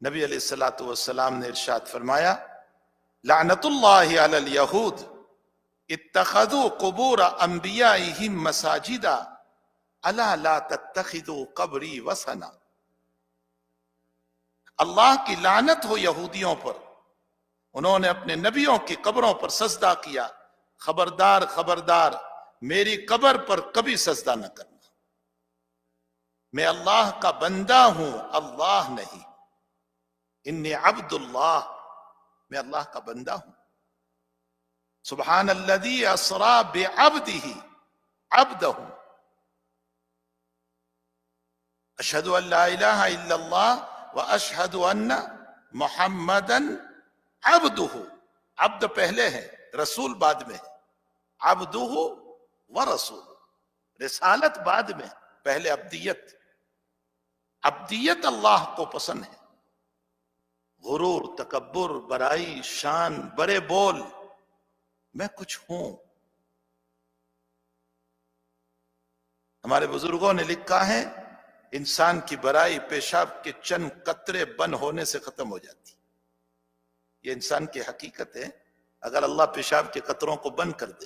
نبی علیہ الصلوۃ والسلام نے ارشاد فرمایا لعنت اللہ علی الیہود اتخذوا قبور انبیائہم مساجدا الا لا تتخذوا قبری وثنا۔ اللہ کی لعنت ہو یہودیوں پر، انہوں نے اپنے نبیوں کی قبروں پر سجدہ کیا، خبردار خبردار میری قبر پر کبھی سجدہ نہ کرنا۔ میں اللہ کا بندہ ہوں، اللہ نہیں، انی عبد اللہ، میں اللہ کا بندہ ہوں۔ سبحان الذی اسری بعبدہ عبدہ، اشہد ان لا الہ الا اللہ واشہد ان محمدا عبدہ۔ عبد پہلے ہے، رسول بعد میں ہے، عبدہ ورسول، رسالت بعد میں، پہلے عبدیت۔ عبدیت اللہ کو پسند ہے۔ غرور، تکبر، برائی، شان، بڑے بول، میں کچھ ہوں۔ ہمارے بزرگوں نے لکھا ہے انسان کی برائی پیشاب کے چند قطرے بند ہونے سے ختم ہو جاتی۔ یہ انسان کی حقیقت ہے، اگر اللہ پیشاب کے قطروں کو بند کر دے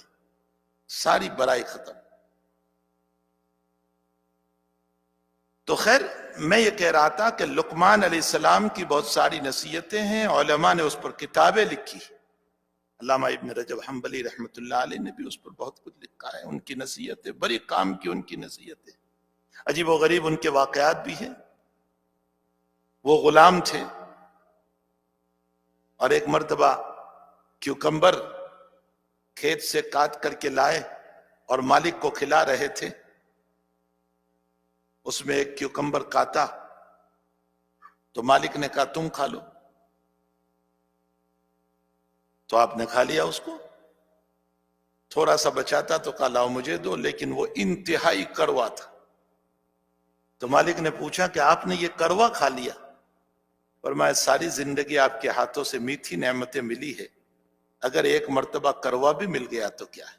ساری برائی ختم۔ تو خیر، میں یہ کہہ رہا تھا کہ لقمان علیہ السلام کی بہت ساری نصیحتیں ہیں، علماء نے اس پر کتابیں لکھی، علامہ ابن رجب حنبلی رحمۃ اللہ علیہ نے بھی اس پر بہت کچھ لکھا ہے۔ ان کی نصیحتیں بڑی کام کی، ان کی نصیحتیں عجیب و غریب ان کے واقعات بھی ہیں۔ وہ غلام تھے اور ایک مرتبہ کیوکمبر کھیت سے کاٹ کر کے لائے اور مالک کو کھلا رہے تھے۔ اس میں ایک کیوکمبر کاٹا تو مالک نے کہا تم کھا لو، تو آپ نے کھا لیا اس کو۔ تھوڑا سا بچا تھا تو کہا لاؤ مجھے دو، لیکن وہ انتہائی کڑوا تھا۔ تو مالک نے پوچھا کہ آپ نے یہ کڑوا کھا لیا؟ فرمایا ساری زندگی آپ کے ہاتھوں سے میٹھی نعمتیں ملی ہے، اگر ایک مرتبہ کڑوا بھی مل گیا تو کیا ہے۔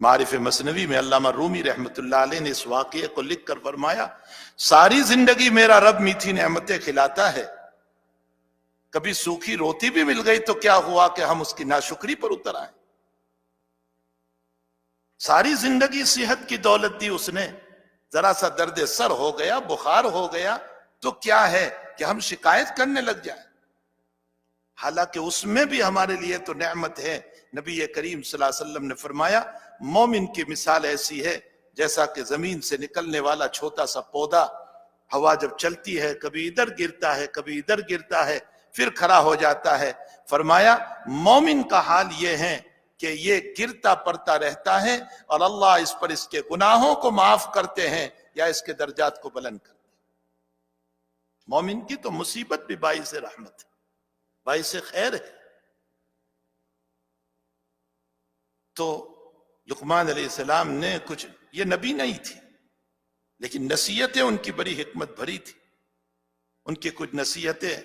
معارف مثنوی میں علامہ رومی رحمت اللہ علیہ نے اس واقعے کو لکھ کر فرمایا ساری زندگی میرا رب میٹھی نعمتیں کھلاتا ہے، کبھی سوکھی روٹی بھی مل گئی تو کیا ہوا کہ ہم اس کی ناشکری پر اتر آئیں۔ ساری زندگی صحت کی دولت دی اس نے، ذرا سا درد سر ہو گیا، بخار ہو گیا تو کیا ہے کہ ہم شکایت کرنے لگ جائیں، حالانکہ اس میں بھی ہمارے لیے تو نعمت ہے۔ نبی کریم صلی اللہ علیہ وسلم نے فرمایا مومن کی مثال ایسی ہے جیسا کہ زمین سے نکلنے والا چھوٹا سا پودا، ہوا جب چلتی ہے کبھی ادھر گرتا ہے کبھی ادھر گرتا ہے پھر کھڑا ہو جاتا ہے۔ فرمایا مومن کا حال یہ ہے کہ یہ گرتا پڑتا رہتا ہے اور اللہ اس پر اس کے گناہوں کو معاف کرتے ہیں یا اس کے درجات کو بلند کرتے ہیں۔ مومن کی تو مصیبت بھی باعث رحمت ہے، باعث خیر ہے۔ تو لقمان علیہ السلام نے کچھ، یہ نبی نہیں تھی لیکن نصیحتیں ان کی بڑی حکمت بھری تھی۔ ان کی کچھ نصیحتیں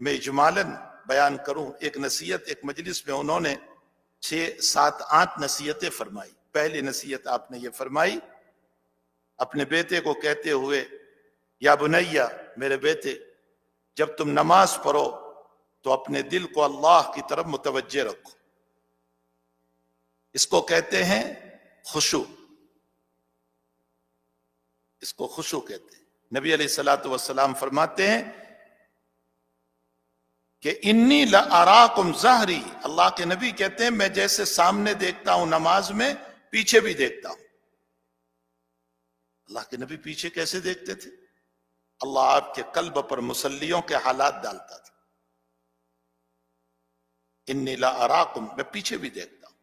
میں اجمالاً بیان کروں۔ ایک نصیحت، ایک مجلس میں انہوں نے 6 7 8 نصیحتیں فرمائی۔ پہلی نصیحت آپ نے یہ فرمائی، اپنے بیٹے کو کہتے ہوئے یا بنیا، میرے بیٹے جب تم نماز پڑھو تو اپنے دل کو اللہ کی طرف متوجہ رکھو، اس کو کہتے ہیں خشوع، اس کو خشوع کہتے ہیں۔ نبی علیہ الصلوۃ والسلام فرماتے ہیں کہ انی لأراکم ظہری، اللہ کے نبی کہتے ہیں میں جیسے سامنے دیکھتا ہوں نماز میں، پیچھے بھی دیکھتا ہوں۔ اللہ کے نبی پیچھے کیسے دیکھتے تھے؟ اللہ آپ کے قلب پر مسلیوں کے حالات ڈالتا تھا۔ انی لأراکم، میں پیچھے بھی دیکھتا ہوں۔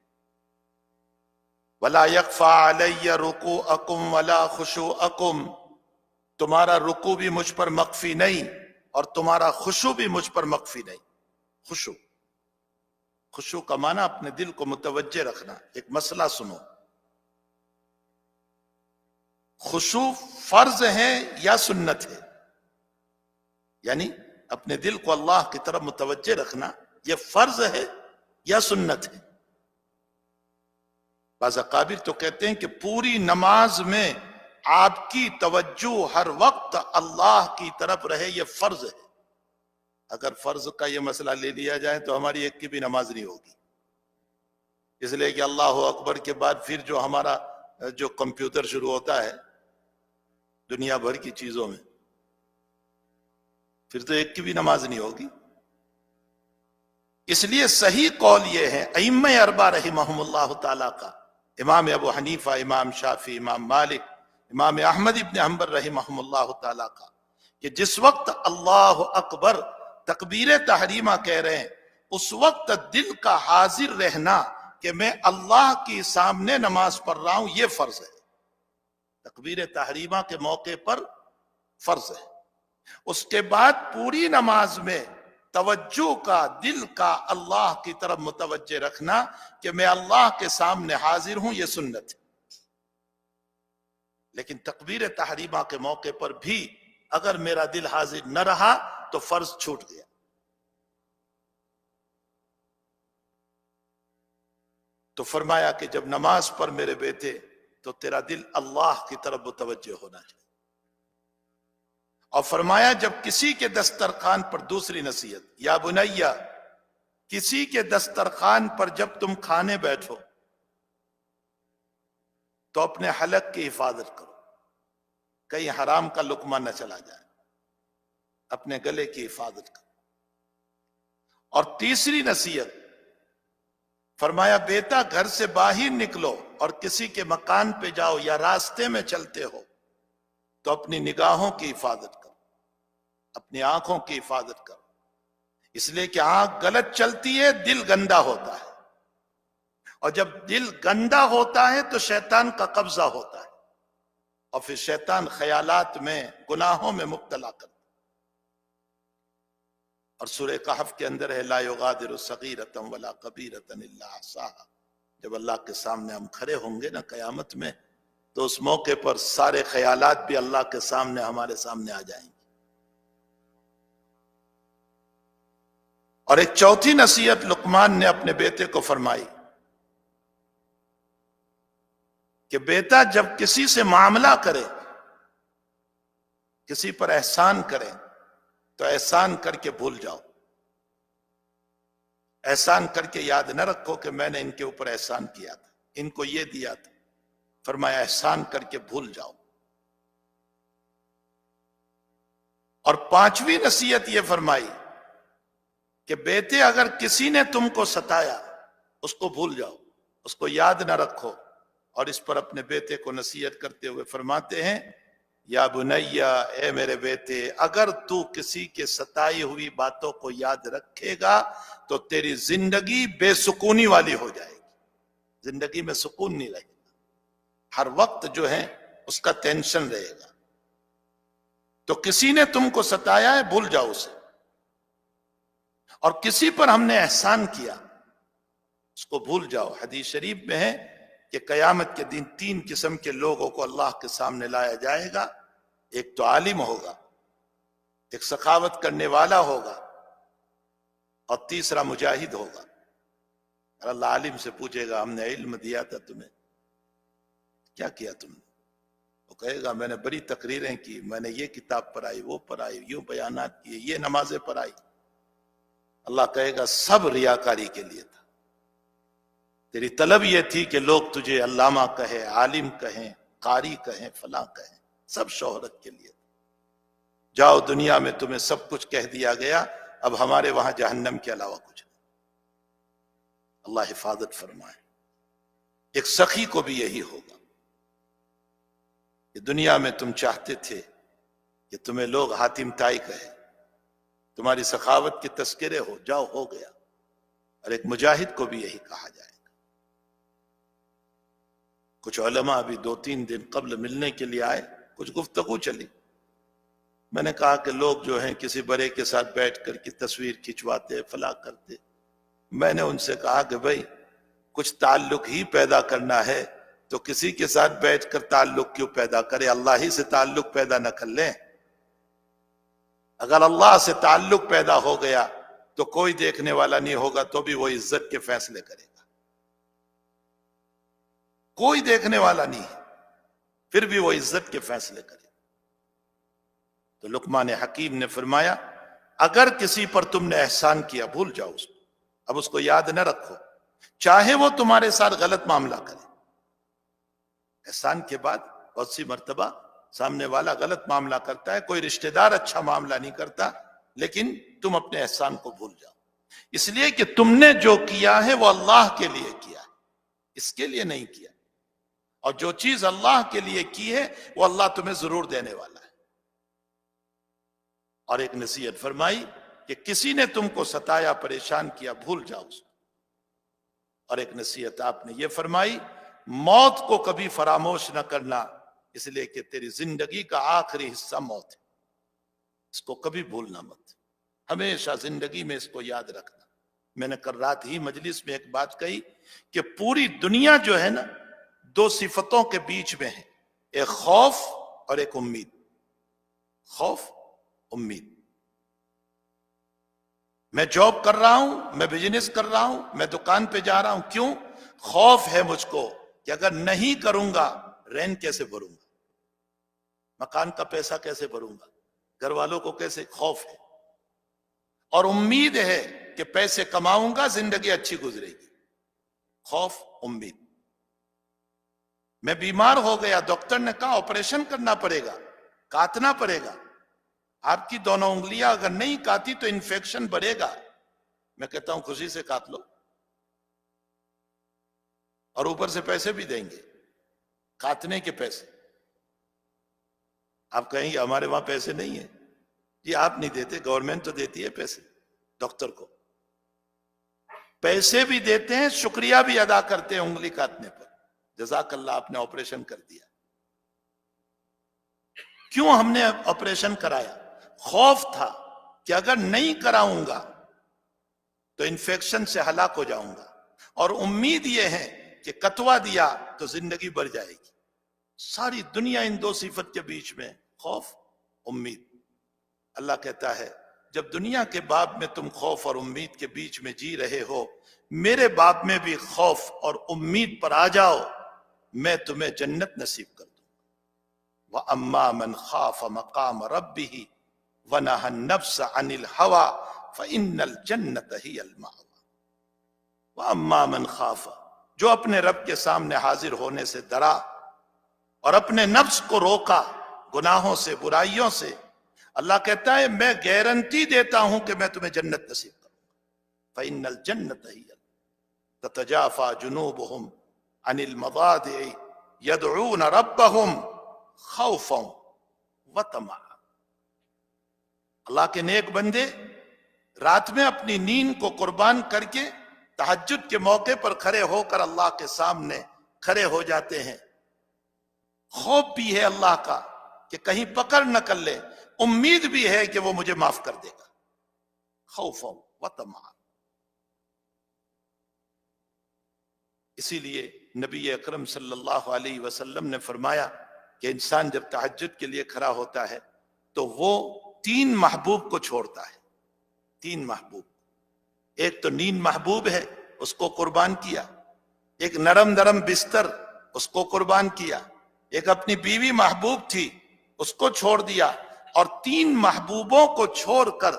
وَلَا يَخْفَى عَلَيَّ رُكُوعَكُمْ وَلَا خُشُوعَكُمْ، تمہارا رکوع بھی مجھ پر مخفی نہیں اور تمہارا خشوع بھی مجھ پر مخفی نہیں۔ خشوع، خشوع کا معنی اپنے دل کو متوجہ رکھنا۔ ایک مسئلہ سنو، خشوع فرض ہے یا سنت ہے؟ یعنی اپنے دل کو اللہ کی طرف متوجہ رکھنا یہ فرض ہے یا سنت ہے؟ بعض اکابر تو کہتے ہیں کہ پوری نماز میں آپ کی توجہ ہر وقت اللہ کی طرف رہے، یہ فرض ہے۔ اگر فرض کا یہ مسئلہ لے لیا جائے تو ہماری ایک کی بھی نماز نہیں ہوگی، اس لیے کہ اللہ اکبر کے بعد پھر جو ہمارا جو کمپیوٹر شروع ہوتا ہے دنیا بھر کی چیزوں میں، پھر تو ایک کی بھی نماز نہیں ہوگی۔ اس لیے صحیح قول یہ ہے ائمہ اربعہ رحمہم اللہ تعالیٰ کا، امام ابو حنیفہ، امام شافعی، امام مالک، امام احمد ابن حنبل رحمہم اللہ تعالیٰ کا، کہ جس وقت اللہ اکبر تکبیر تحریمہ کہہ رہے ہیں اس وقت دل کا حاضر رہنا کہ میں اللہ کی سامنے نماز پڑھ رہا ہوں، یہ فرض ہے۔ تکبیر تحریمہ کے موقع پر فرض ہے۔ اس کے بعد پوری نماز میں توجہ کا، دل کا اللہ کی طرف متوجہ رکھنا کہ میں اللہ کے سامنے حاضر ہوں، یہ سنت ہے۔ لیکن تکبیر تحریمہ کے موقع پر بھی اگر میرا دل حاضر نہ رہا تو فرض چھوٹ گیا۔ تو فرمایا کہ جب نماز پر میرے بیٹے تو تیرا دل اللہ کی طرف متوجہ ہونا چاہیے۔ اور فرمایا جب کسی کے دسترخوان پر، دوسری نصیحت، یا بنیا، کسی کے دسترخوان پر جب تم کھانے بیٹھو تو اپنے حلق کی حفاظت کرو، کہیں حرام کا لقمہ نہ چلا جائے، اپنے گلے کی حفاظت کرو۔ اور تیسری نصیحت فرمایا بیٹا گھر سے باہر نکلو اور کسی کے مکان پہ جاؤ یا راستے میں چلتے ہو تو اپنی نگاہوں کی حفاظت کرو، اپنی آنکھوں کی حفاظت کرو، اس لیے کہ آنکھ غلط چلتی ہے، دل گندا ہوتا ہے، اور جب دل گندا ہوتا ہے تو شیطان کا قبضہ ہوتا ہے، اور پھر شیطان خیالات میں، گناہوں میں مبتلا کرتا ہے۔ اور سورہ کہف کے اندر ہے لا یغادر صغیرۃ ولا کبیرۃ الا احصاها، جب اللہ کے سامنے ہم کھڑے ہوں گے نا قیامت میں تو اس موقع پر سارے خیالات بھی اللہ کے سامنے، ہمارے سامنے آ جائیں گے۔ اور ایک چوتھی نصیحت لقمان نے اپنے بیٹے کو فرمائی کہ بیٹا جب کسی سے معاملہ کرے، کسی پر احسان کرے تو احسان کر کے بھول جاؤ، احسان کر کے یاد نہ رکھو کہ میں نے ان کے اوپر احسان کیا تھا، ان کو یہ دیا تھا۔ فرمایا احسان کر کے بھول جاؤ۔ اور پانچویں نصیحت یہ فرمائی کہ بیٹے اگر کسی نے تم کو ستایا اس کو بھول جاؤ، اس کو یاد نہ رکھو۔ اور اس پر اپنے بیٹے کو نصیحت کرتے ہوئے فرماتے ہیں یا بنیا، اے میرے بیٹے، اگر تو کسی کے ستائی ہوئی باتوں کو یاد رکھے گا تو تیری زندگی بے سکونی والی ہو جائے گی، زندگی میں سکون نہیں رہے گا، ہر وقت جو ہے اس کا ٹینشن رہے گا۔ تو کسی نے تم کو ستایا ہے بھول جاؤ اسے، اور کسی پر ہم نے احسان کیا اس کو بھول جاؤ۔ حدیث شریف میں ہے کہ قیامت کے دن 3 قسم کے لوگوں کو اللہ کے سامنے لایا جائے گا، ایک تو عالم ہوگا، ایک سخاوت کرنے والا ہوگا، اور تیسرا مجاہد ہوگا۔ اور اللہ عالم سے پوچھے گا ہم نے علم دیا تھا تمہیں، کیا کیا تم نے؟ وہ کہے گا میں نے بڑی تقریریں کی، میں نے یہ کتاب پڑھائی، وہ پڑھائی، یوں بیانات کیے، یہ نمازیں پڑھائی۔ اللہ کہے گا سب ریاکاری کے لیے تھا، تیری طلب یہ تھی کہ لوگ تجھے علامہ کہیں، عالم کہیں، قاری کہیں، فلاں کہیں، سب شہرت کے لیے تھا۔ جاؤ دنیا میں تمہیں سب کچھ کہہ دیا گیا، اب ہمارے وہاں جہنم کے علاوہ کچھ نہیں۔ اللہ حفاظت فرمائے۔ ایک سخی کو بھی یہی ہوگا کہ دنیا میں تم چاہتے تھے کہ تمہیں لوگ حاتم طائی کہیں، تمہاری سخاوت کے تذکرے ہو، جاؤ ہو گیا۔ اور ایک مجاہد کو بھی یہی کہا جائے گا۔ کچھ علماء ابھی 2-3 دن قبل ملنے کے لیے آئے، کچھ گفتگو چلی، میں نے کہا کہ لوگ جو ہیں کسی بڑے کے ساتھ بیٹھ کر کی تصویر کھنچواتے، فلاں کرتے۔ میں نے ان سے کہا کہ بھائی کچھ تعلق ہی پیدا کرنا ہے تو کسی کے ساتھ بیٹھ کر تعلق کیوں پیدا کرے، اللہ ہی سے تعلق پیدا نہ کر لیں۔ اگر اللہ سے تعلق پیدا ہو گیا تو کوئی دیکھنے والا نہیں ہوگا تو بھی وہ عزت کے فیصلے کرے گا، کوئی دیکھنے والا نہیں ہے، پھر بھی وہ عزت کے فیصلے کرے. تو لقمان حکیم نے فرمایا اگر کسی پر تم نے احسان کیا بھول جاؤ اس کو، اب اس کو یاد نہ رکھو، چاہے وہ تمہارے ساتھ غلط معاملہ کرے. احسان کے بعد بہت سی مرتبہ سامنے والا غلط معاملہ کرتا ہے، کوئی رشتہ دار اچھا معاملہ نہیں کرتا، لیکن تم اپنے احسان کو بھول جاؤ، اس لیے کہ تم نے جو کیا ہے وہ اللہ کے لیے کیا ہے، اس کے لیے نہیں کیا. اور جو چیز اللہ کے لیے کی ہے وہ اللہ تمہیں ضرور دینے والا ہے. اور ایک نصیحت فرمائی کہ کسی نے تم کو ستایا پریشان کیا بھول جاؤ اس کو. اور ایک نصیحت آپ نے یہ فرمائی موت کو کبھی فراموش نہ کرنا، اس لیے کہ تیری زندگی کا آخری حصہ موت ہے، اس کو کبھی بھولنا مت، ہمیشہ زندگی میں اس کو یاد رکھنا. میں نے کل رات ہی مجلس میں ایک بات کہی کہ پوری دنیا جو ہے نا دو صفتوں کے بیچ میں ہے، ایک خوف اور ایک امید. خوف امید. میں جاب کر رہا ہوں، میں بزنس کر رہا ہوں، میں دکان پہ جا رہا ہوں، کیوں؟ خوف ہے مجھ کو کہ اگر نہیں کروں گا رینٹ کیسے بھروں گا، مکان کا پیسہ کیسے بھروں گا، گھر والوں کو کیسے، خوف ہے. اور امید ہے کہ پیسے کماؤں گا زندگی اچھی گزرے گی. خوف امید. میں بیمار ہو گیا، ڈاکٹر نے کہا آپریشن کرنا پڑے گا، کاٹنا پڑے گا، آپ کی دونوں انگلیاں اگر نہیں کاٹی تو انفیکشن بڑھے گا. میں کہتا ہوں خوشی سے کاٹ لو، اور اوپر سے پیسے بھی دیں گے، کاٹنے کے پیسے. آپ کہیں گے ہمارے وہاں پیسے نہیں ہیں. جی آپ نہیں دیتے، گورنمنٹ تو دیتی ہے پیسے، ڈاکٹر کو پیسے بھی دیتے ہیں، شکریہ بھی ادا کرتے ہیں انگلی کاٹنے پر، جزاک اللہ آپ نے آپریشن کر دیا. کیوں ہم نے آپریشن کرایا؟ خوف تھا کہ اگر نہیں کراؤں گا تو انفیکشن سے ہلاک ہو جاؤں گا، اور امید یہ ہے کہ کتوا دیا تو زندگی بڑھ جائے گی. ساری دنیا ان دو صفت کے بیچ میں، خوف امید. اللہ کہتا ہے جب دنیا کے باب میں تم خوف اور امید کے بیچ میں جی رہے ہو، میرے باب میں بھی خوف اور امید پر آ جاؤ، میں تمہیں جنت نصیب کر دوں. وَأَمَّا مَنْ خَافَ مَقَامَ رَبِّهِ وَنَهَى النَّفْسَ عَنِ الْهَوَىٰ فَإِنَّ الْجَنَّةَ هِيَ الْمَأْوَىٰ. وَأَمَّا مَنْ خَافَ، جو اپنے رب کے سامنے حاضر ہونے سے ڈرا اور اپنے نفس کو روکا گناہوں سے، برائیوں سے، اللہ کہتا ہے میں گارنٹی دیتا ہوں کہ میں تمہیں جنت نصیب کروں گا. فَإِنَّ الْجَنَّةَ هِيَ تَتَجَافَىٰ جُنُوبُهُمْ عَنِ الْمَضَاجِعِ يَدْعُونَ رَبَّهُمْ خوفاً وطمعا. اللہ کے نیک بندے رات میں اپنی نیند کو قربان کر کے تہجد کے موقع پر کھڑے ہو کر اللہ کے سامنے کھڑے ہو جاتے ہیں. خوف بھی ہے اللہ کا کہ کہیں پکڑ نہ کر لے، امید بھی ہے کہ وہ مجھے معاف کر دے گا. خوفاً وطمعا. اسی لیے نبی اکرم صلی اللہ علیہ وسلم نے فرمایا کہ انسان جب تہجد کے لیے کھڑا ہوتا ہے تو وہ 3 محبوب کو چھوڑتا ہے. 3 محبوب. ایک تو نیند محبوب ہے، اس کو قربان کیا. ایک نرم نرم بستر، اس کو قربان کیا. ایک اپنی بیوی محبوب تھی، اس کو چھوڑ دیا. اور 3 محبوبوں کو چھوڑ کر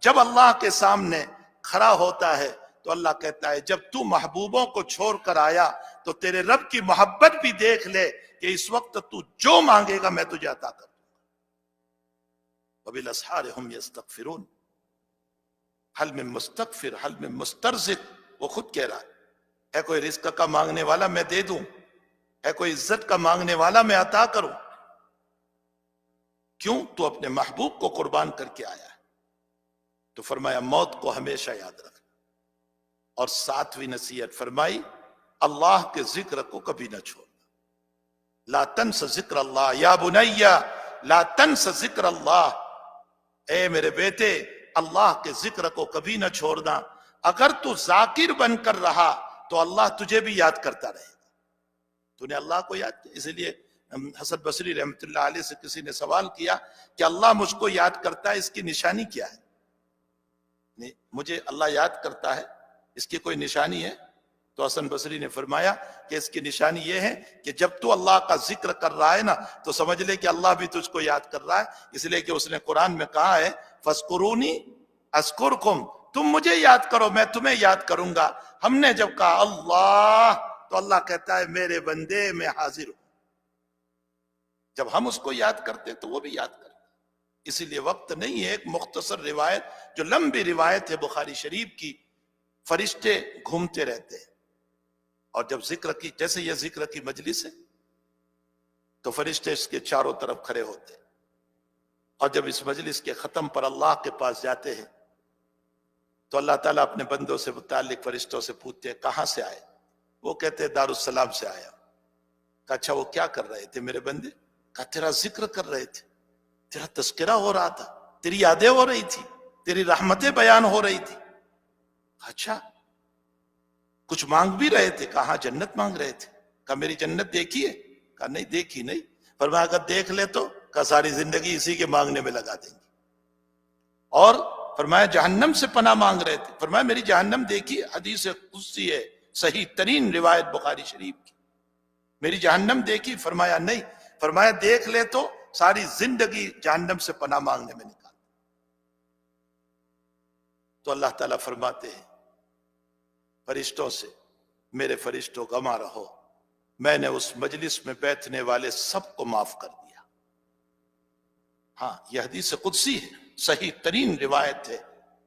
جب اللہ کے سامنے کھڑا ہوتا ہے تو اللہ کہتا ہے جب تو محبوبوں کو چھوڑ کر آیا تو تیرے رب کی محبت بھی دیکھ لے کہ اس وقت تو جو مانگے گا میں تجھے عطا کر دوں گا. وَبِالْأَسْحَارِ هُمْ يَسْتَغْفِرُونَ. حل میں مستغفر، حل میں مسترزق. وہ خود کہہ رہا ہے کوئی رزق کا مانگنے والا میں دے دوں، ہے کوئی عزت کا مانگنے والا میں عطا کروں. کیوں؟ تو اپنے محبوب کو قربان کر کے آیا ہے. تو فرمایا موت کو ہمیشہ یاد رکھ. اور 7ویں نصیحت فرمائی اللہ کے ذکر کو کبھی نہ چھوڑنا. لا تنس ذکر اللہ یا بنی لا تنس ذکر اللہ. اے میرے بیٹے اللہ کے ذکر کو کبھی نہ چھوڑنا. اگر تو ذاکر بن کر رہا تو اللہ تجھے بھی یاد کرتا رہے گا. تو نے اللہ کو یاد کیا. اس لیے حسن بصری رحمت اللہ علیہ سے کسی نے سوال کیا کہ اللہ مجھ کو یاد کرتا ہے، اس کی نشانی کیا ہے؟ مجھے اللہ یاد کرتا ہے، اس کی کوئی نشانی ہے؟ تو حسن بصری نے فرمایا کہ اس کی نشانی یہ ہے کہ جب تو اللہ کا ذکر کر رہا ہے نا تو سمجھ لے کہ اللہ بھی تجھ کو یاد کر رہا ہے، اس لیے کہ اس نے قرآن میں کہا ہے فَاذْكُرُونِي أَذْكُرْكُمْ، تم مجھے یاد کرو میں تمہیں یاد کروں گا۔ ہم نے جب کہا اللہ تو اللہ کہتا ہے میرے بندے میں حاضر ہوں، جب ہم اس کو یاد کرتے تو وہ بھی یاد کرتا۔ اسی لیے وقت نہیں ہے، ایک مختصر روایت جو لمبی روایت ہے بخاری شریف کی، فرشتے گھومتے رہتے ہیں اور جب ذکر کی، جیسے یہ ذکر کی مجلس ہے تو فرشتے اس کے چاروں طرف کھڑے ہوتے ہیں، اور جب اس مجلس کے ختم پر اللہ کے پاس جاتے ہیں تو اللہ تعالیٰ اپنے بندوں سے متعلق فرشتوں سے پوچھتے ہیں کہاں سے آئے؟ وہ کہتے ہیں دارالسلام سے آیا۔ کہا اچھا وہ کیا کر رہے تھے میرے بندے؟ کہا تیرا ذکر کر رہے تھے، تیرا تذکرہ ہو رہا تھا، تیری یادیں ہو رہی تھی، تیری رحمتیں بیان ہو رہی تھی۔ اچھا کچھ مانگ بھی رہے تھے؟ کہا جنت مانگ رہے تھے۔ کہا میری جنت دیکھی ہے؟ کہا نہیں دیکھی نہیں۔ فرمایا اگر دیکھ لے تو؟ کہا ساری زندگی اسی کے مانگنے میں لگا دیں گے۔ اور فرمایا جہنم سے پناہ مانگ رہے تھے؟ فرمایا میری جہنم دیکھی، حدیث قدسی ہے، صحیح ترین روایت بخاری شریف کی، میری جہنم دیکھی؟ فرمایا نہیں۔ فرمایا دیکھ لے تو ساری زندگی جہنم سے پناہ مانگنے میں نکال۔ تو اللہ تعالیٰ فرماتے ہیں فرشتوں سے میرے فرشتوں گواہ رہو، میں نے اس مجلس میں بیٹھنے والے سب کو معاف کر دیا۔ ہاں یہ حدیث قدسی ہے، صحیح ترین روایت ہے،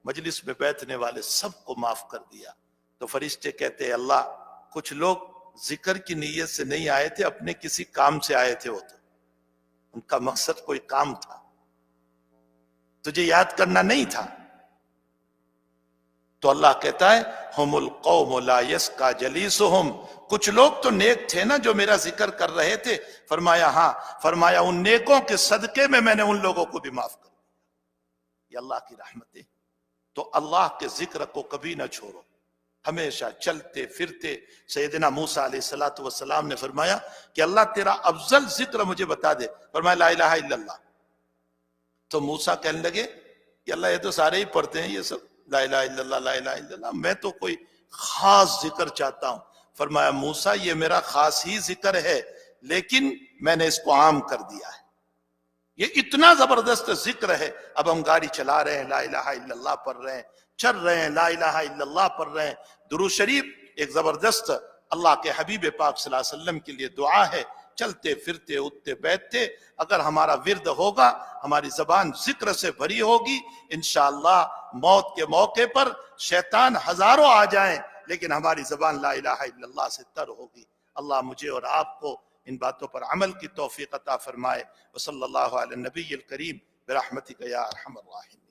مجلس میں بیٹھنے والے سب کو معاف کر دیا۔ تو فرشتے کہتے ہیں اللہ کچھ لوگ ذکر کی نیت سے نہیں آئے تھے، اپنے کسی کام سے آئے تھے، وہ تو ان کا مقصد کوئی کام تھا، تجھے یاد کرنا نہیں تھا۔ تو اللہ کہتا ہے ہم القوم لا یسقى جلیسہم، کچھ لوگ تو نیک تھے نا جو میرا ذکر کر رہے تھے۔ فرمایا ہاں، فرمایا ان نیکوں کے صدقے میں میں نے ان لوگوں کو بھی معاف کر دیا۔ یہ اللہ کی رحمت ہے۔ تو اللہ کے ذکر کو کبھی نہ چھوڑو، ہمیشہ چلتے پھرتے۔ سیدنا موسیٰ علیہ السلام نے فرمایا کہ اللہ تیرا افضل ذکر مجھے بتا دے۔ فرمایا لا الہ الا اللہ۔ تو موسیٰ کہنے لگے کہ اللہ یہ تو سارے ہی پڑھتے ہیں یہ سب، لا الہ الا اللہ لا الہ الا اللہ، میں تو کوئی خاص ذکر چاہتا ہوں۔ فرمایا موسیٰ یہ میرا خاص ہی ذکر ہے، لیکن میں نے اس کو عام کر دیا ہے، یہ اتنا زبردست ذکر ہے۔ اب ہم گاڑی چلا رہے ہیں لا الہ الا اللہ پڑھ رہے ہیں، چل رہے ہیں لا الہ الا اللہ پڑھ رہے ہیں۔ درود شریف ایک زبردست اللہ کے حبیب پاک صلی اللہ علیہ وسلم کے لیے دعا ہے۔ چلتے پھرتے اٹھتے بیٹھتے اگر ہمارا ورد ہوگا، ہماری زبان ذکر سے بھری ہوگی، انشاءاللہ موت کے موقع پر شیطان ہزاروں آ جائیں لیکن ہماری زبان لا الہ الا اللہ سے تر ہوگی۔ اللہ مجھے اور آپ کو ان باتوں پر عمل کی توفیق عطا فرمائے۔ وصلی اللہ علی النبی الکریم برحمتک یا ارحم الراحمین۔